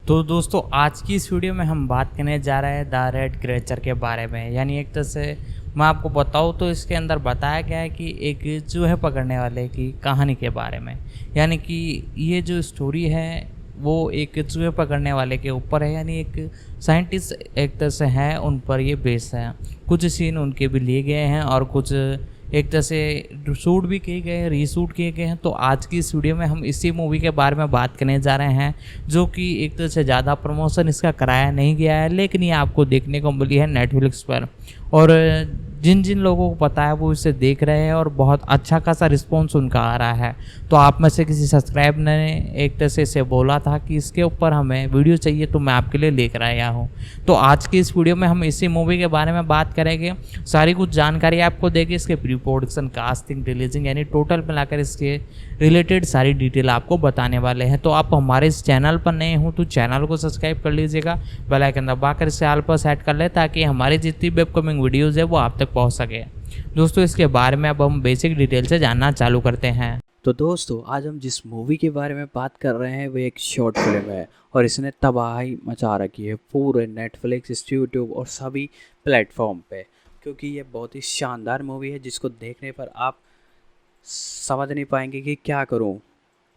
तो दोस्तों आज की इस वीडियो में हम बात करने जा रहे हैं द रेड क्रेचर के बारे में। यानी एक तरह से मैं आपको बताऊँ तो इसके अंदर बताया गया है कि एक चूहे पकड़ने वाले की कहानी के बारे में। यानी कि ये जो स्टोरी है वो एक चूहे पकड़ने वाले के ऊपर है। यानी एक साइंटिस्ट एक तरह से हैं उन पर ये बेस्ड है। कुछ सीन उनके भी लिए गए हैं और कुछ एक तरह से शूट भी किए गए हैं, रीशूट किए गए हैं। तो आज की इस वीडियो में हम इसी मूवी के बारे में बात करने जा रहे हैं, जो कि एक तरह से ज़्यादा प्रमोशन इसका कराया नहीं गया है, लेकिन ये आपको देखने को मिली है नेटफ्लिक्स पर। और जिन जिन लोगों को पता है वो इसे देख रहे हैं और बहुत अच्छा खासा रिस्पॉन्स उनका आ रहा है। तो आप में से किसी सब्सक्राइब ने एक तरह से इसे बोला था कि इसके ऊपर हमें वीडियो चाहिए, तो मैं आपके लिए लेकर आया हूँ। तो आज की इस वीडियो में हम इसी मूवी के बारे में बात करेंगे, सारी कुछ जानकारी आपको देंगे, इसके प्री प्रोडक्शन, कास्टिंग, रिलीजिंग, यानी टोटल मिलाकर इसके रिलेटेड सारी डिटेल आपको बताने वाले हैं। तो आप हमारे इस चैनल पर नए हो तो चैनल को सब्सक्राइब कर लीजिएगा, बेल आइकन दबाकर इसे ऑल पर सेट कर ले, ताकि हमारी जितनी भी अपकमिंग वीडियोज़ है वो आप तक पहुंच सके। दोस्तों इसके बारे में अब हम बेसिक डिटेल से जानना चालू करते हैं। तो दोस्तों आज हम जिस मूवी के बारे में बात कर रहे हैं वो एक शॉर्ट फिल्म है और इसने तबाही मचा रखी है पूरे नेटफ्लिक्स, यूट्यूब और सभी प्लेटफॉर्म पे, क्योंकि ये बहुत ही शानदार मूवी है जिसको देखने पर आप समझ नहीं पाएंगे कि क्या करूं,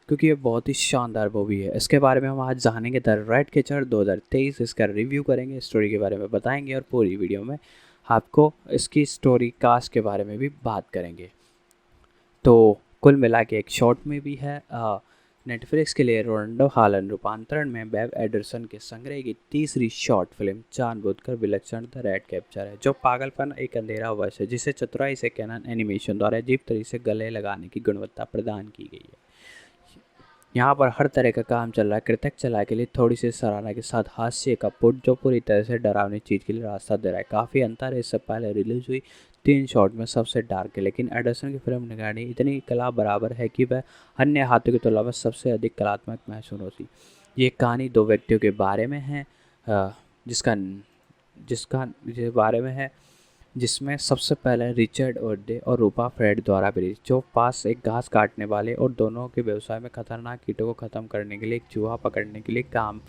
क्योंकि ये बहुत ही शानदार मूवी है। इसके बारे में हम आज जानेंगे। द रेड कैचर 2023 इसका रिव्यू करेंगे, स्टोरी के बारे में बताएंगे और पूरी वीडियो में आपको इसकी स्टोरी कास्ट के बारे में भी बात करेंगे। तो कुल मिला के एक शॉर्ट में भी है। नेटफ्लिक्स के लिए रोनाल्डो हालन रूपांतरण में बेव एडरसन के संग्रह की तीसरी शॉर्ट फिल्म जानबूझकर विलक्षण द रेड कैप्चर है, जो पागलपन एक अंधेरा वश है जिसे चतुराई से कैनन एनिमेशन द्वारा अजीब तरीके से गले लगाने की गुणवत्ता प्रदान की गई है। यहाँ पर हर तरह का काम चल रहा है। कृतक चला के लिए थोड़ी सी सराहना के साथ हास्य का पुट जो पूरी तरह से डरावनी चीज़ के लिए रास्ता दे रहा है। काफ़ी अंतर है इससे पहले रिलीज हुई 3 शॉट में सबसे डार्क है, लेकिन एडरसन की फिल्म निगरानी इतनी कला बराबर है कि वह अन्य हाथों की तुलना में सबसे अधिक कलात्मक महसूस होती। ये कहानी 2 व्यक्तियों के बारे में है, जिसका जिसका जिस बारे में है जिसमें सबसे पहले रिचर्ड ओडे और रूपा फ्रेड द्वारा ब्रिज, जो पास एक घास काटने वाले और दोनों के व्यवसाय में खतरनाक कीटों को खत्म करने के लिए एक चूहा पकड़ने के लिए काम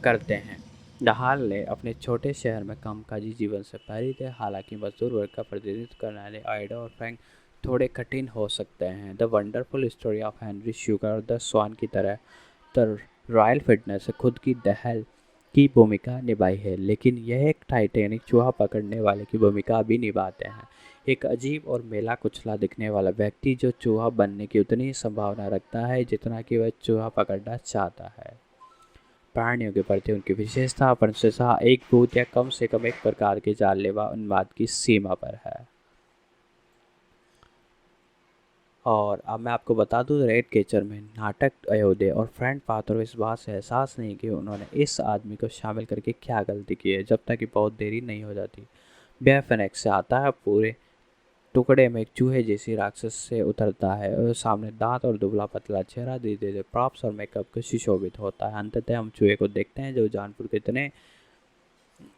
करते हैं। डहाल ने अपने छोटे शहर में कामकाजी जीवन से प्रेरित है, हालांकि मजदूर वर्ग का प्रतिनिधित्व करने वाले आइडा और फ्रैंक थोड़े कठिन हो सकते हैं। The wonderful story of Henry sugar और द स्वान की तरह द रॉयल फिटनेस से खुद की डहल की भूमिका निभाई है, लेकिन यह एक टाइटैनिक चूहा पकड़ने वाले की भूमिका भी निभाते हैं। एक अजीब और मेला कुचला दिखने वाला व्यक्ति जो चूहा बनने की उतनी संभावना रखता है जितना कि वह चूहा पकड़ना चाहता है। प्राणियों के प्रति उनकी विशेषता अपनशा एक भूत या कम से कम एक प्रकार के जानलेवा उन्माद की सीमा पर है। और अब मैं आपको बता दूं, रेड कैचर में नाटक अयोध्या और फ्रेंड पात्रों इस बात से एहसास नहीं कि उन्होंने इस आदमी को शामिल करके क्या गलती की है, जब तक कि बहुत देरी नहीं हो जाती। बेव फेनिक्स से आता है, पूरे टुकड़े में एक चूहे जैसी राक्षस से उतरता है और सामने दांत और दुबला पतला चेहरा धीरे धीरे प्रॉप्स और मेकअप को सुशोभित होता है। अंततः हम चूहे को देखते हैं जो जानपुर के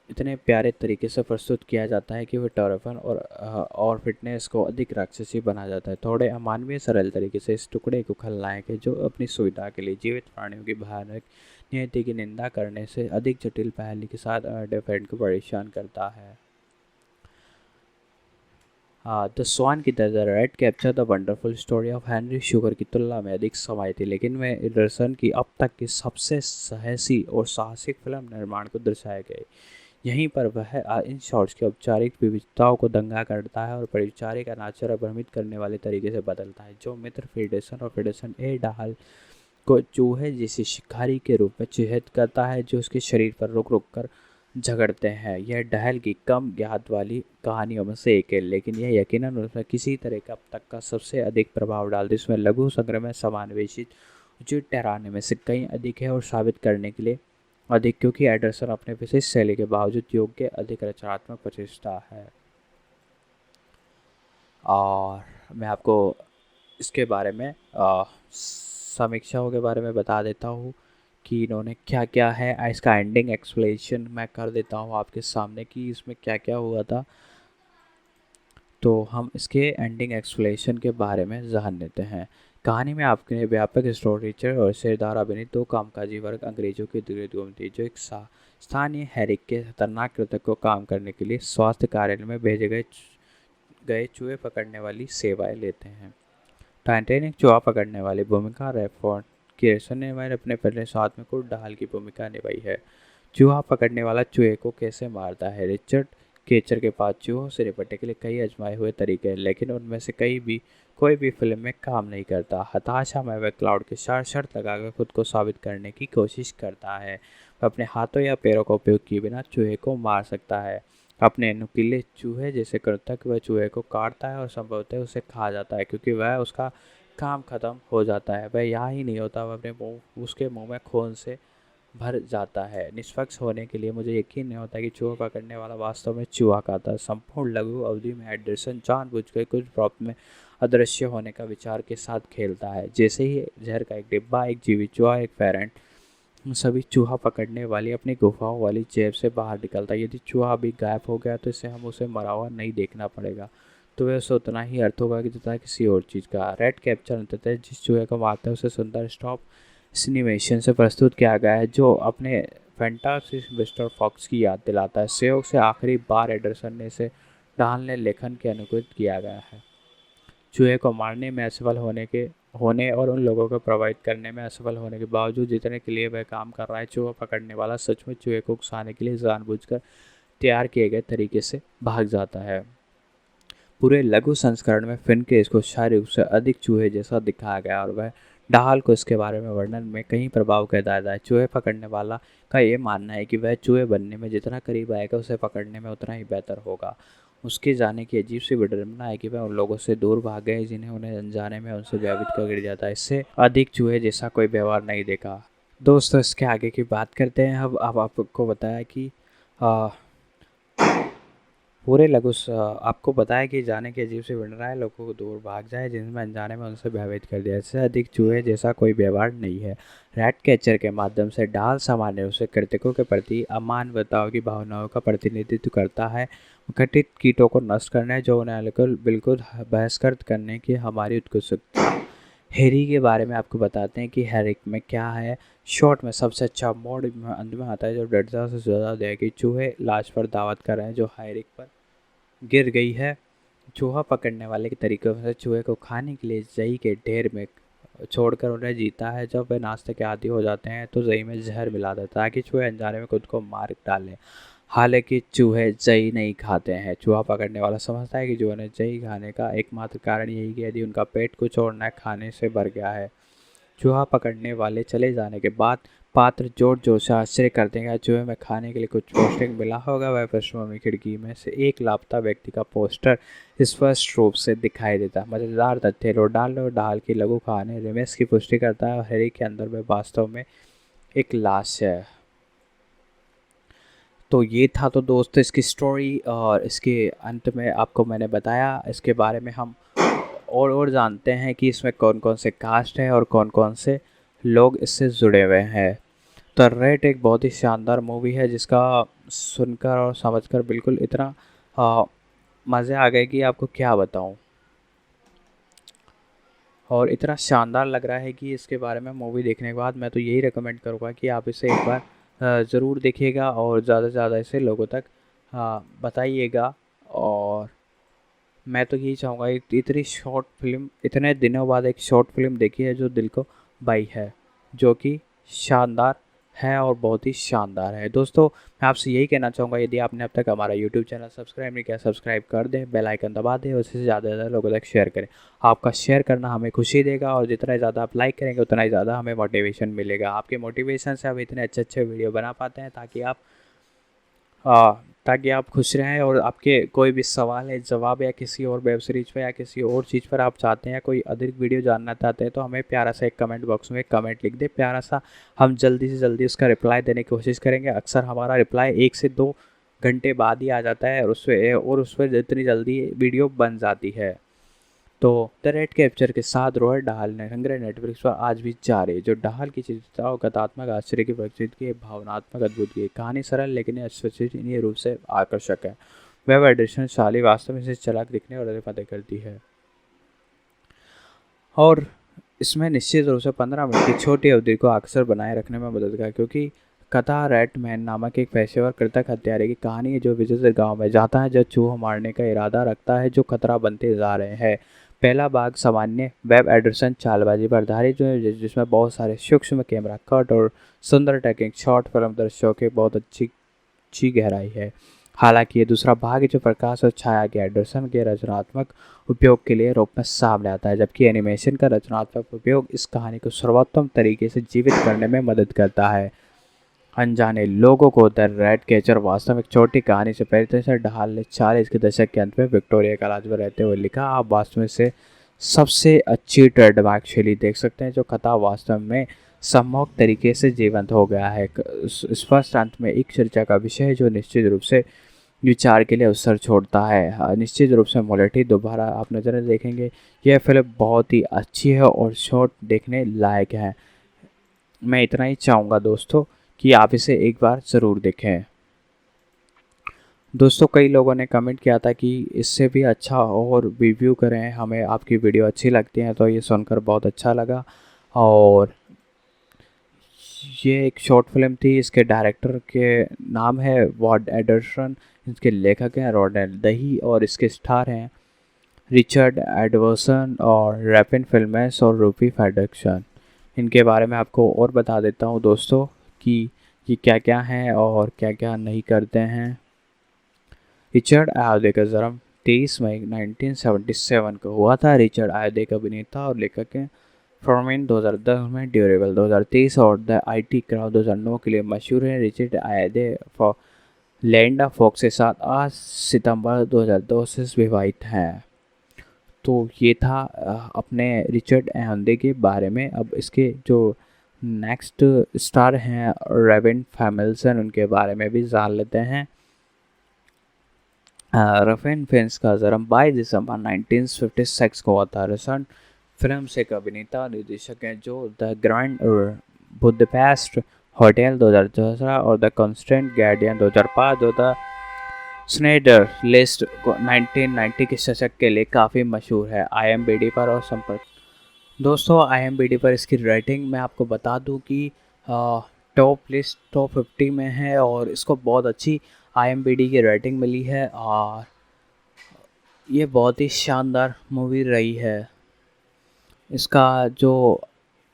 इतने प्यारे तरीके से प्रस्तुत किया जाता है कि वह टॉरफन और फिटनेस को अधिक राक्षसी बना जाता है। थोड़े अमानवीय सरल तरीके से इस टुकड़े को खलनायक है जो अपनी सुविधा के लिए जीवित प्राणियों की भयानक नियति की निंदा करने से अधिक जटिल पहली के साथ डिफेंड को परेशान करता है। द स्वान की तरह red capture the wonderful story of Henry sugar की तुलना में अधिक समय थी, लेकिन वह एडरसन की अब तक की सबसे साहसी और साहसिक फिल्म निर्माण को दर्शाए गए। यहीं पर वह इन शॉट्स की औपचारिक विविधताओं को दंगा करता है और परिचारिक अनाचार भ्रमित करने वाले तरीके से बदलता है, जो मित्र फेडरेशन और फेडरेशन ए डाहल को चूहे जैसे शिकारी के रूप में चिह्नित करता है, जो उसके शरीर पर रुक रुक कर झगड़ते हैं। यह डहल की कम ज्ञात वाली कहानियों में से एक है, लेकिन यह यकीनन उसमें किसी तरह का अब तक का सबसे अधिक प्रभाव डालती है। इसमें लघु संग्रह में समावेशित उचित ठहराने में से कहीं अधिक है और साबित करने के लिए अधिक, क्योंकि एडरसन अपने विशेष शैली के बावजूद योग्य अधिक रचनात्मक प्रचेष्टा है। और मैं आपको इसके बारे में समीक्षाओं के बारे में बता देता हूँ कि इन्होंने क्या क्या है। इसका एंडिंग एक्सप्लेनेशन मैं कर देता हूँ आपके सामने कि इसमें क्या क्या हुआ था। तो हम इसके एंडिंग एक्सप्लेनेशन के बारे में जान लेते हैं। कहानी में आपके व्यापक स्टोरी रिचर्ड और शेरदार अभिनीत दो कामकाजी वर्ग अंग्रेजों की दुर्गम थी जो एक स्थानीय हैरिक के खतरनाक कृत्य को काम करने के लिए स्वास्थ्य कार्यालय में भेजे गए चूहे पकड़ने वाली सेवाएं लेते हैं। टाइटैनिक चूहा पकड़ने वाली भूमिका रेफॉर्ड किर्सन ने अपने पहले साथ में कुछ ढाल की भूमिका निभाई है। चूहा पकड़ने वाला चूहे को कैसे मारता है। रिचर्ड केचर के पास चूहों से निपटने के लिए कई आजमाए हुए तरीके हैं, लेकिन उनमें से कोई भी फिल्म में काम नहीं करता। हताशा में वह क्लाउड के साथ शर्त लगाकर खुद को साबित करने की कोशिश करता है। वह अपने हाथों या पैरों का उपयोग किए बिना चूहे को मार सकता है। अपने नुकीले चूहे जैसे करता कि वह चूहे को काटता है और संभवतः उसे खा जाता है, क्योंकि वह उसका काम खत्म हो जाता है। वह यहाँ ही नहीं होता, वह उसके मुंह में खून से भर जाता है। निष्पक्ष होने के लिए मुझे यकीन नहीं होता कि चूहा पकड़ने वाला वास्तव में चूहा खाता है। संपूर्ण लघु अवधि में एंडरसन जानबूझकर कुछ प्रॉप में अदृश्य होने का विचार के साथ खेलता है, जैसे ही जहर का एक डिब्बा, एक जीवित चूहा, एक फेरेंट, सभी चूहा पकड़ने वाली अपनी गुफाओं वाली जेब से बाहर निकलता है। यदि चूहा अभी गायब हो गया तो इसे हम उसे मरा हुआ नहीं देखना पड़ेगा, तो वह उसे उतना ही अर्थ होगा कि जितना किसी और चीज़ का। रेड कैप्चर अंततः जिस चूहे को मारता है उसे सुंदर स्टॉप एनिमेशन से प्रस्तुत किया गया है, जो अपने फैंटास्टिक मिस्टर फॉक्स की याद दिलाता है। सहयोग से आखिरी बार एंडरसन ने इसे डालने लेखन के अनुकूलित किया गया है। चूहे को मारने में असफल होने और उन लोगों को प्रभावित करने में असफल होने के बावजूद जितने के लिए वह काम कर रहा है, चूहा पकड़ने वाला सचमुच चूहे को उकसाने के लिए जानबूझकर तैयार किए गए तरीके से भाग जाता है। पूरे लघु संस्करण में फिन के इसको शारीरिक रूप से अधिक चूहे जैसा दिखाया गया और वह डाल को इसके बारे में वर्णन में कई प्रभाव कहता है। चूहे पकड़ने वाला का ये मानना है कि वह चूहे बनने में जितना करीब आएगा उसे पकड़ने में उतना ही बेहतर होगा। उसके जाने की अजीब सी विडंबना है कि वह उन लोगों से दूर भाग गए जिन्हें उन्हें अनजाने में उनसे भयभीत कर गिर जाता है। इससे अधिक चूहे जैसा कोई व्यवहार नहीं देखा। दोस्तों, इसके आगे की बात करते हैं। अब आपको बताया कि आपको बताया कि जाने की अजीब सी विडंबना है, लोगों को दूर भाग जाए जिनमें अनजाने में उनसे भयभीत कर दिया। इससे अधिक चूहे जैसा कोई व्यवहार नहीं है। रैट कैचर के माध्यम से डाल सामान्य रूप से कृतकों के प्रति अमानवताओं की भावनाओं का प्रतिनिधित्व करता है। घटित कीटों को नष्ट करने जो उन्हें बिल्कुल बहिष्कृत करने की हमारी उत्सुकता। हैरी के बारे में आपको बताते हैं कि हैरिक में क्या है। शॉर्ट में सबसे अच्छा मोड अंत में आता है जो डरता से ज़्यादा दे कि चूहे लाश पर दावत कर रहे हैं जो हैरिक पर गिर गई है। चूहा पकड़ने वाले के तरीकों से चूहे को खाने के लिए जई के ढेर में छोड़कर उन्हें जीता है। जब वे नाश्ते के आदी हो जाते हैं तो जई में जहर मिला देता है ताकि चूहे अनजाने में खुद को मार डालें। हालांकि चूहे जई नहीं खाते हैं। चूहा पकड़ने वाला समझता है कि चूहे ने जई खाने का एकमात्र कारण यही कि यदि उनका पेट कुछ और न खाने से भर गया है। चूहा पकड़ने वाले चले जाने के बाद पात्र जोर जोर से आश्चर्य करते हैं कि चूहे में खाने के लिए कुछ पौष्टिक मिला होगा। वह पृष्ठभूमि खिड़की में से एक लापता व्यक्ति का पोस्टर स्पष्ट रूप से दिखाई देता है। मजेदार तथ्य रोडाल्डो डाल की लघु कहानी रिमेस की पुष्टि करता है और हैरी के अंदर में वास्तव में एक लाश है। तो ये था तो दोस्तों इसकी स्टोरी, और इसके अंत में आपको मैंने बताया इसके बारे में। हम और जानते हैं कि इसमें कौन कौन से कास्ट हैं और कौन कौन से लोग इससे जुड़े हुए हैं। तो रेड एक बहुत ही शानदार मूवी है जिसका सुनकर और समझकर बिल्कुल इतना मज़े आ गए कि आपको क्या बताऊं, और इतना शानदार लग रहा है कि इसके बारे में मूवी देखने के बाद मैं तो यही रिकमेंड करूँगा कि आप इसे एक बार ज़रूर देखिएगा और ज़्यादा से ज़्यादा इसे लोगों तक बताइएगा। और मैं तो यही चाहूँगा इतनी शॉर्ट फिल्म, इतने दिनों बाद एक शॉर्ट फिल्म देखी है जो दिल को बाई है, जो कि शानदार है और बहुत ही शानदार है। दोस्तों, मैं आपसे यही कहना चाहूँगा यदि आपने अब तक हमारा यूट्यूब चैनल सब्सक्राइब नहीं किया, सब्सक्राइब कर दें, बेल आइकन दबा दें और इससे ज़्यादा से ज़्यादा लोगों तक शेयर करें। आपका शेयर करना हमें खुशी देगा और जितना ज़्यादा आप लाइक करेंगे उतना ही ज़्यादा हमें मोटिवेशन मिलेगा। आपके मोटिवेशन से हम इतने अच्छे वीडियो बना पाते हैं ताकि आप खुश रहें। और आपके कोई भी सवाल है जवाब या किसी और वेब सीरीज़ पर या किसी और चीज़ पर आप चाहते हैं, कोई अधिक वीडियो जानना चाहते हैं, तो हमें प्यारा सा एक कमेंट बॉक्स में कमेंट लिख दे प्यारा सा। हम जल्दी से जल्दी उसका रिप्लाई देने की कोशिश करेंगे। अक्सर हमारा रिप्लाई 1 से 2 घंटे बाद ही आ जाता है और उस पर जितनी जल्दी वीडियो बन जाती है। तो द रेड कैप्चर के साथ रोहित डाहल ने संग्रह नेटफ्लिक्स पर आज भी जारी, जो डाहल की चिंताओं कथात्मक आश्चर्य की प्रस्तुति की भावनात्मक अद्भुत की कहानी सरल लेकिन अविश्वसनीय रूप से आकर्षक है। वेब एडिशन शाली वास्तव में इसे चलाक दिखने और अधिक मदद करती है। और इसमें निश्चित रूप से 15 मिनट की छोटी अवधि को अक्सर बनाए रखने में मददगार, क्योंकि कथा रैटमैन नामक एक पेशेवर कृतक हत्यारे की कहानी है जो विजेंद्र गांव में जाता है जो चूहा मारने का इरादा रखता है जो खतरा बनते जा रहे हैं। पहला भाग सामान्य वेब एडिशन चालबाजी पर आधारित जिसमें बहुत सारे सूक्ष्म कैमरा कट और सुंदर टैकिंग शॉट फिल्म दर्शकों की बहुत अच्छी गहराई है। हालांकि ये दूसरा भाग है जो प्रकाश और छाया के एडिशन के रचनात्मक उपयोग के लिए रूप में सामने आता है, जबकि एनिमेशन का रचनात्मक उपयोग इस कहानी को सर्वोत्तम तरीके से जीवित करने में मदद करता है। अनजाने लोगों को द रैट कैचर वास्तव में एक छोटी कहानी से पहले से ढाल 40 के दशक के अंत में विक्टोरिया कॉलेज में रहते हुए लिखा। आप वास्तव में से सबसे अच्छी ट्रेडमार्क शैली देख सकते हैं जो कथा वास्तव में सम्मोहक तरीके से जीवंत हो गया है। स्पष्ट अंत में एक चर्चा का विषय है जो निश्चित रूप से विचार के लिए अवसर छोड़ता है। निश्चित रूप से मोलेटी दोबारा आप नजर देखेंगे। यह फिल्म बहुत ही अच्छी है और शॉट देखने लायक है। मैं इतना ही चाहूँगा दोस्तों कि आप इसे एक बार ज़रूर देखें। दोस्तों कई लोगों ने कमेंट किया था कि इससे भी अच्छा और रिव्यू करें, हमें आपकी वीडियो अच्छी लगती है, तो ये सुनकर बहुत अच्छा लगा। और ये एक शॉर्ट फिल्म थी, इसके डायरेक्टर के नाम है वॉड एडरसन, इसके लेखक हैं रॉडन दही और इसके स्टार हैं रिचर्ड एडवर्सन और रैपिन फिल्मेस और रूपी फेडरसन। इनके बारे में आपको और बता देता हूँ दोस्तों कि ये क्या क्या हैं और क्या क्या नहीं करते हैं। रिचर्ड आयोडे का जन्म 23 मई 1977 को हुआ था। रिचर्ड आयोडे एक अभिनेता और लेखक हैं। फॉर्मिन 2010 में, ड्यूरेबल 2023 और द IT क्राउड 2009 के लिए मशहूर है। Richard Ayoade for land of fox के साथ 8 सितंबर 2002 से विवाहित हैं। तो ये था अपने रिचर्ड आयोडे के बारे में। अब इसके जो नेक्स्ट स्टार हैं रेविन फैमिल्सन, उनके बारे में भी जान लेते हैं। रफेन फिन्स का जन्म 22 दिसंबर 1956 को हुआ था। रसन फिल्म से एक अभिनेता निर्देशक हैं जो द ग्रैंड बुडापेस्ट होटल 2014 और द कॉन्स्टेंट गार्डियन 2005 और द स्नेडर लिस्ट 1990 के शीर्षक के लिए काफ़ी मशहूर है। IMDb पर और संपर्क दोस्तों IMDb पर इसकी रेटिंग मैं आपको बता दूं कि टॉप 50 में है और इसको बहुत अच्छी IMDb की रेटिंग मिली है और ये बहुत ही शानदार मूवी रही है। इसका जो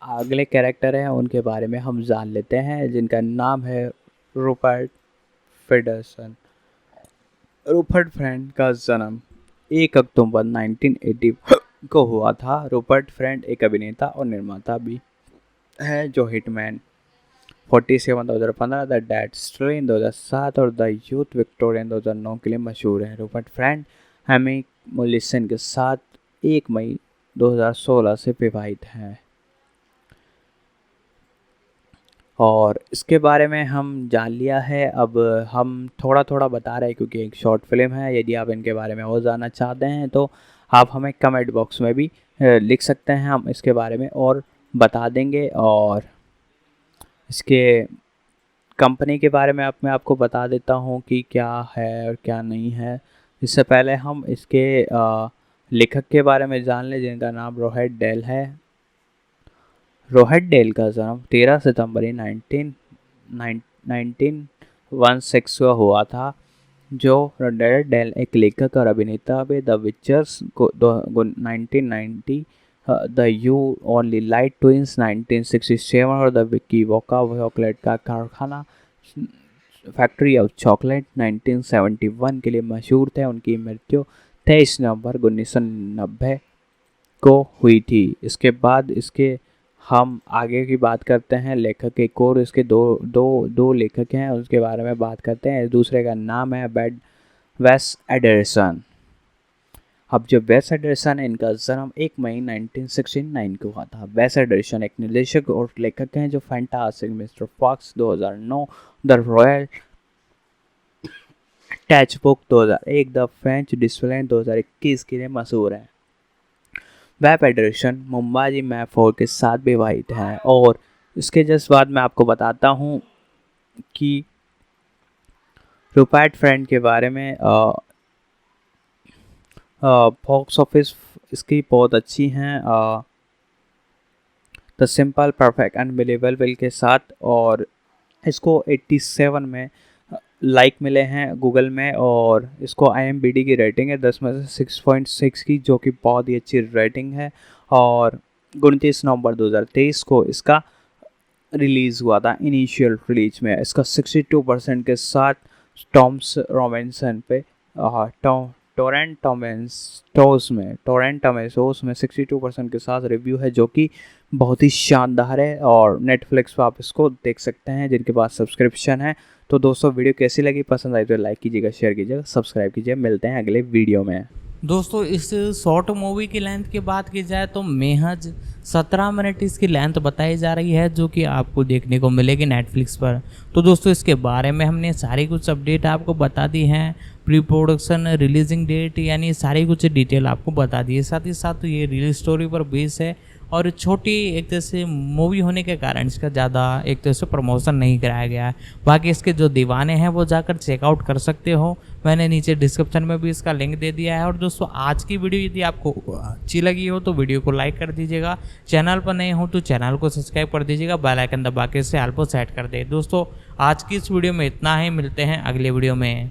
अगले कैरेक्टर हैं उनके बारे में हम जान लेते हैं, जिनका नाम है रूपर्ट फेडरसन। रूपर्ट फ्रेंड का जन्म 1 अक्टूबर 1980 को हुआ था। रूपर्ट फ्रेंड एक अभिनेता और निर्माता भी है जो हिटमैन 47 2015, द डैड स्ट्रेन 2007 और द यूथ विक्टोरियन 2009 के लिए मशहूर है। रूपर्ट फ्रेंड हेमी मोलिसन के साथ 1 मई 2016 से विवाहित हैं। और इसके बारे में हम जान लिया है। अब हम थोड़ा थोड़ा बता रहे हैं क्योंकि एक शॉर्ट फिल्म है। यदि आप इनके बारे में और जानना चाहते हैं तो आप हमें कमेंट बॉक्स में भी लिख सकते हैं, हम इसके बारे में और बता देंगे। और इसके कंपनी के बारे में मैं आपको बता देता हूँ कि क्या है और क्या नहीं है। इससे पहले हम इसके लेखक के बारे में जान लें जिनका नाम रोहेट डेल है। रोहेट डेल का जन्म 13 सितंबर 1916 को हुआ था। जो रोहेट डेल एक लेखक और अभिनेता भी द विचर्स को 1990, the you only light twins 1967 और द विकी वोका चॉकलेट का कारखाना फैक्ट्री ऑफ चॉकलेट 1971 के लिए मशहूर थे। उनकी मृत्यु 23 नवंबर 1990 को हुई थी। इसके बाद इसके हम आगे की बात करते हैं लेखक एक और। इसके दो लेखक हैं, उसके बारे में बात करते हैं। दूसरे का नाम है वेस एंडरसन। अब जो वेस एंडरसन है, इनका जन्म 1 मई 1969 को हुआ था। वेस एंडरसन एक निर्देशक और लेखक हैं जो fantastic mister fox 2009, the royal touch book 2001, the French dispatch 2021 के लिए मशहूर हैं। वेस एंडरसन मुंबाजी मैफोर के साथ विवाहित हैं। और इसके जस्ट बाद मैं आपको बताता हूँ कि रूपर्ट फ्रेंड के बारे में। बॉक्स ऑफिस इसकी बहुत अच्छी हैं। द सिंपल परफेक्ट अनबिलीवेबल के साथ, और इसको 87 में लाइक मिले हैं गूगल में, और इसको IMDb की रेटिंग है 10 में से 6.6 की, जो कि बहुत ही अच्छी रेटिंग है। और 29 नवंबर 2023 को इसका रिलीज़ हुआ था। इनिशियल रिलीज में इसका 62% के साथ टॉम्स रॉबिन्सन पे टोरेंट टोमेटोज़ में 62% के साथ रिव्यू है, जो कि बहुत ही शानदार है। और नेटफ्लिक्स पर आप इसको देख सकते हैं जिनके पास सब्सक्रिप्शन है। तो दोस्तों, वीडियो कैसी लगी, पसंद आई तो लाइक कीजिएगा, शेयर कीजिएगा, सब्सक्राइब कीजिए। मिलते हैं अगले वीडियो में। दोस्तों, इस शॉर्ट मूवी की लेंथ की बात की जाए तो महज 17 मिनट इसकी लेंथ बताई जा रही है, जो कि आपको देखने को मिलेगी नेटफ्लिक्स पर। तो दोस्तों, इसके बारे में हमने सारी कुछ अपडेट आपको बता दी हैं, प्री प्रोडक्शन, रिलीजिंग डेट, यानी सारी कुछ डिटेल आपको बता दी है। साथ ही साथ ये रियल स्टोरी पर बेस है और छोटी एक तरह से मूवी होने के कारण इसका ज़्यादा एक तरह से प्रमोशन नहीं कराया गया है। बाकी इसके जो दीवाने हैं वो जाकर चेकआउट कर सकते हो, मैंने नीचे डिस्क्रिप्शन में भी इसका लिंक दे दिया है। और दोस्तों, आज की वीडियो यदि आपको अच्छी लगी हो तो वीडियो को लाइक कर दीजिएगा, चैनल पर नए हो तो चैनल को सब्सक्राइब कर दीजिएगा, बेल आइकन दबा के इसे ऑल पर सेट कर दे। दोस्तों, आज की इस वीडियो में इतना ही, मिलते हैं अगले वीडियो में।